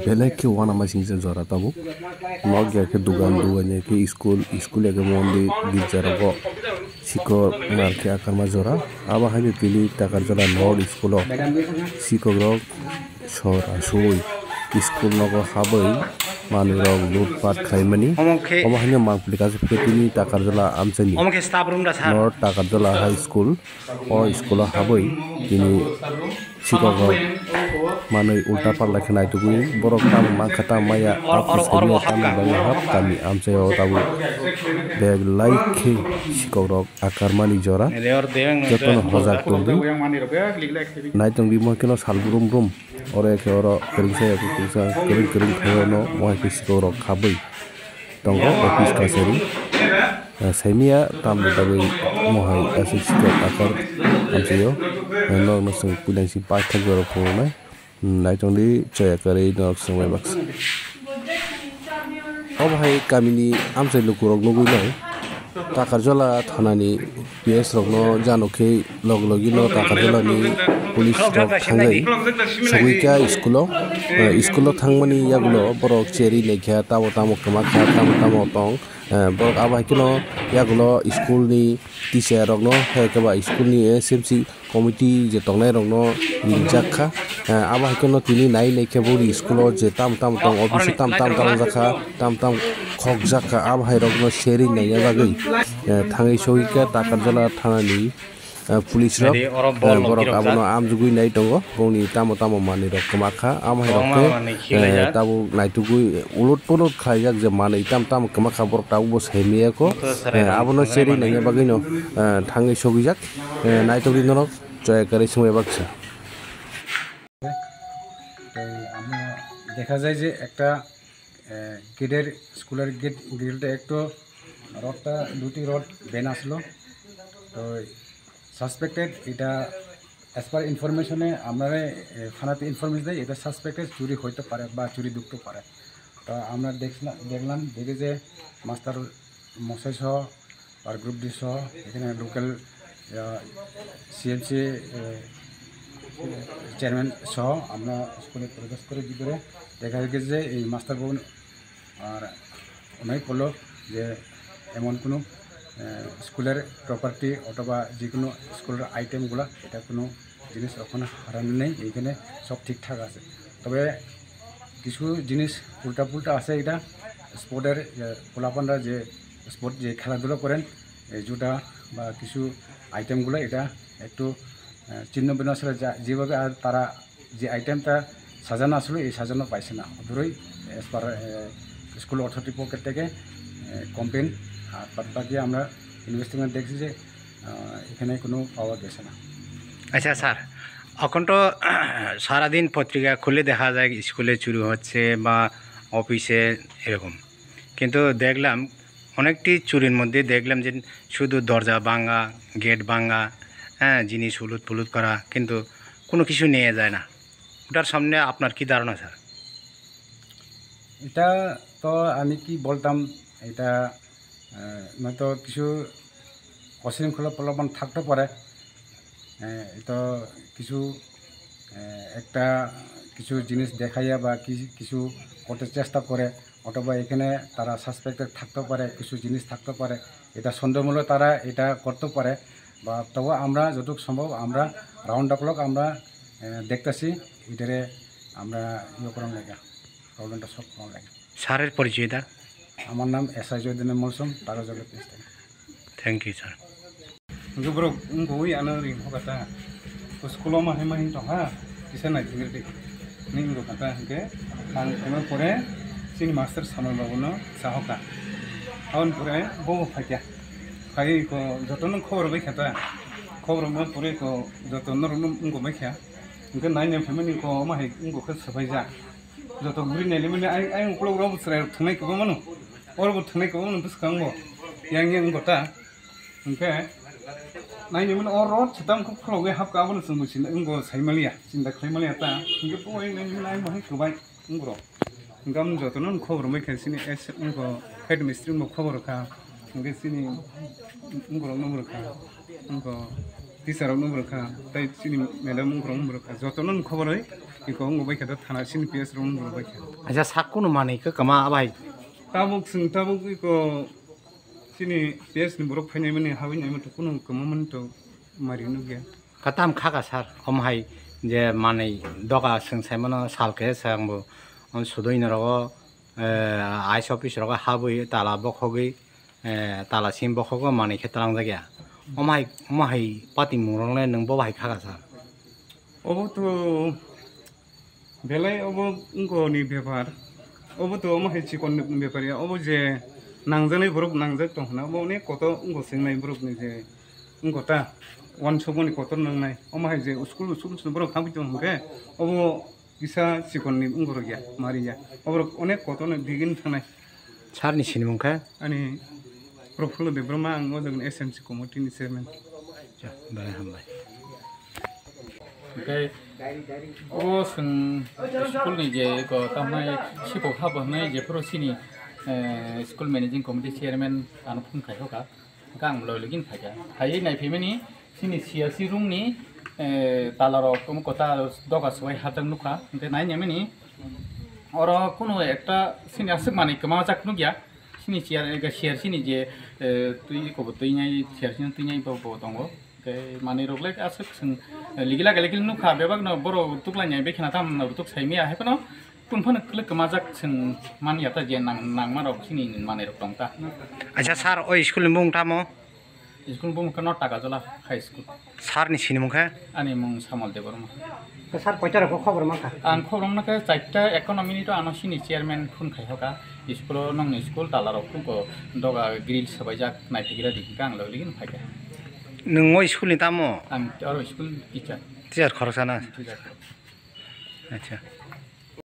बेलेग के वाना मासिंग से जरा तबु नग गया के दुकान दुकान के स्कूल के मंदिर गिरजार को सिको मार के आकार मा जरा अब हानि तिली टाकार जला नॉर्थ स्कूल सिको रक शहर आसुई स्कूल नगो हाबै मानु रक लुटपाट खाइमानि अब हानि मांगलिका से तिली टाकार जला आमसनि नॉर्थ टाकार जला हाई स्कूल ओ स्कूल हाबै तिनी सिको मानै उल्टा पाल्ला खेनाय तुगुइ बरक ताम माखता माया आफुसाइया ताम बांगा हाब कामी आमसायाव ताबु बेग लाइखे सिकौरक आकारमानि जरा जतन हजाक तंदि नायतंदि मकेनो सालब्रुम ब्रुम अरे के अर करिंसाया कुसा करिं थायोनो मोहाके सिकौरक खाबै तंगो ऑफिस कासेरि साइमिया ताम दाबै मोहाय आसे सिकौ आकार आमसायाव नग नसं पुलांसि पाठक जरा फुनाय नायतंदि चयाकारि नग संबाय बाक्स अब हाय कामिनि आमसाय लुकुरक नुगुइलाय टाकारजला थानानि पिएस रकनो जानोखै लगलगिनो टाकारजलानि पुलिस रक थांगाय सगुइका स्कुलाव थांमानि यागुलो बरक चेरि लेख्या ताबो तामो कमाखा तामो तंग बरक आबायकिनो यागुलो स्कुलनि टिचार रकनो हेकेबा स्कुलनि एसएमसी कमिटी जे तंगनाय रकनो लिंजाखा आबायकिनो तिनि नाय लेख्या बोरि स्कुलाव जे ताम तंग अफिस ताम जाखा ताम खक जाखा आबाय रकनो शेरि नायया बागै थाङै सहिका टाकारजला थानानि पुलिस रक बरक आबनो आमजुगुइ नाय दङ गौनि तामो मानि रक कमाखा आमाय रकके ताबु नायतुगुइ उलट पलट खायजाक जे मानि ताम कमाखा बरक ताबु सैमियाको आबनो सेरि नायया बागैनो थाङै सगिजाक नायतुगि नरक जयकारि संबाय बाक्सा আমরা দেখা যায় যে একটা গেটের স্কুলের গ্রিলটা একটু রডটা দুটি রড বেন আসলো তো সাসপেক্টেড এটা অ্যাজ পার ইনফরমেশনে আমরা থানাতে ইনফরমেশন দেয় এটা সাসপেক্টেড চুরি হইতে পারে বা চুরি ঢুকতে পারে তো আমরা দেখলাম দেখে যে মাস্টার মশাই সহ আর গ্রুপ ডি সহ এখানে লোকাল সিএমসি চেয়ারম্যান সহ আমরা স্কুলে প্রবেশ করে ভিতরে দেখা গেছে যে এই মাস্টার বাবু আর ওনাই বললো যে এমন কোনো স্কুলের প্রপার্টি অথবা যে কোনো স্কুলের আইটেমগুলো এটা কোনো জিনিস ওখানে হারানো নেই এইখানে সব ঠিকঠাক আছে তবে কিছু জিনিস উল্টা আছে এটা স্পোর্টের পোলাপানরা যে স্পোর্ট যে খেলাধুলো করেন জুতা বা কিছু আইটেমগুলো এটা একটু চিহ্ন বিন্ন আসলে যেভাবে আর তারা যে আইটেমটা সাজানো আসলে এই সাজানো পাইছে না ধরোই as per school authority pocket থেকে কমপ্লেন আর বাদ বাকি আমরা ইনভেস্টিগেশন দেখছি যে এখানে কোনো পাওয়া গেছে না। আচ্ছা স্যার এখন তো সারাদিন পত্রিকা খুলে দেখা যায় স্কুলে চুরি হচ্ছে বা অফিসে এরকম কিন্তু দেখলাম অনেকটি চুরির মধ্যে দেখলাম যে শুধু দরজা ভাঙা গেট ভাঙা হ্যাঁ জিনিস উলুট পুলুট করা কিন্তু কোনো কিছু নিয়ে যায় না ওটার সামনে আপনার কি ধারণা স্যার? এটা তো আমি কি বলতাম এটা নয়তো কিছু অশৃঙ্খলা প্রলোভন থাকতে পারে তো কিছু একটা কিছু জিনিস দেখাইয়া বা কিছু করতে চেষ্টা করে অথবা এখানে তারা সাসপেক্টেড থাকতে পারে কিছু জিনিস থাকতে পারে এটা সন্দেহমূলক তারা এটা করতে পারে বা তবু আমরা যতটুকু সম্ভব আমরা রাউন্ড দ্য ক্লক আমরা দেখতেছি এটারে আমরা ইয়ে করার লাগে প্রবলেমটা সব করার লাগে। স্যারের পরিচয়টা? আমার নাম এসআই জয়দিনের মৌসুম তারাজগের পিস থেকে। Thank you sir. Gubro ngoi ana ring hokata school ma hai mahin to ha kisa na tingir de ning go kata ke ang kema pore sini master samar babu no sahoka aun pore bo phakya khai ko joton khobor bai khata khobor ma pore ko joton no ngo mai khya ngka nai ne family ko ma hai ngo kha sabai ja joto guri ne lemene ai uklo ro busra thnai ko manu or bo thnai ko manu buskang bo yang gota ngka nai ni mun or rot chitam ko khloge hap ka bon sum busin ngo saimalia sinda khaimalia ta nge poi nai ni nai mai khlobai ngro ngam jotonon khobor mai khasini es ngo head mistress mo khobor ka nge sini ngro number ka ngo teacher number ka tai sini madam ngro number ka jotonon khobor इको नुबाय खेदा थाना सिनि PS रं नुबाय खे আচ্ছা সাকুনো মানেইখো কামা আবাই Tabuk जों ताबुक इको सिनि पिएस नि बरफ फायनाय माने हाबैनाय मथे कुनु कमामोन तो मारिनो गया katam khaga sar omhai je manei doga sengsaimano salke sangbo on sudoi norogo ice office rogo habui tala bokhogi tala sim bokhogo manei khetlang jagya omhai pati murongle nang bo bai khaga sar ओबो तो बेलाय ओबो उंगोनि बेपार ओबो तो माहे chicken बेपारिया ओबो जे नांजानाय बरफ नांजाक दं ना ओबो अनेक कत उंगो सिंनाय बरफनि जे उंगोता वन सबनि कत नांनाय ओमाहे जे स्कुल बरफ हाबि दं हके ओबो इसा चिकननि उंगोर गया मारिया ओबो अनेक कतनो दिगिन थानाय sarni sinimungkha अनि प्रफुल्ल देब्रमा आं ओजों एसएमसी कमिटिनि chairman bale hambai cái ô sừng school này về có tao nay sư phụ học hôm nay về pro sini school managing committee chairman anh phun khai ho cả gang lôi login khai cả thấy này phía bên ní sini siasi room ní talaro cũng có ta doga soi hatang nukha cái này nhà bên ní और কোনো একটা sini asuk মানে কেমন যাক নুগিয়া sini chair cái chair sini যে তুই কব তুই নাই chair sini তুই নাই পাবো দঙ্গো cái mani rogle asuk sing ligila galekil nukha bebak no boro tuklanya bekena tam na tuk saimia he kono punphana klek kamajak sing man yata je nang marok sini mani rok tongta acha sar oi school mung tamo school bum kono taka jola high school sarni sinimungkha ani mung samal deborma sar poitar ko khobor mangka ang khobrom na ka chaita economy to ano sini chairman phun khai hoka school nong school talarok ko doga grill sabajak naipigira dikang loligin phaka nung oi school ni tamo ang aro school teacher teacher khorosana teacher acha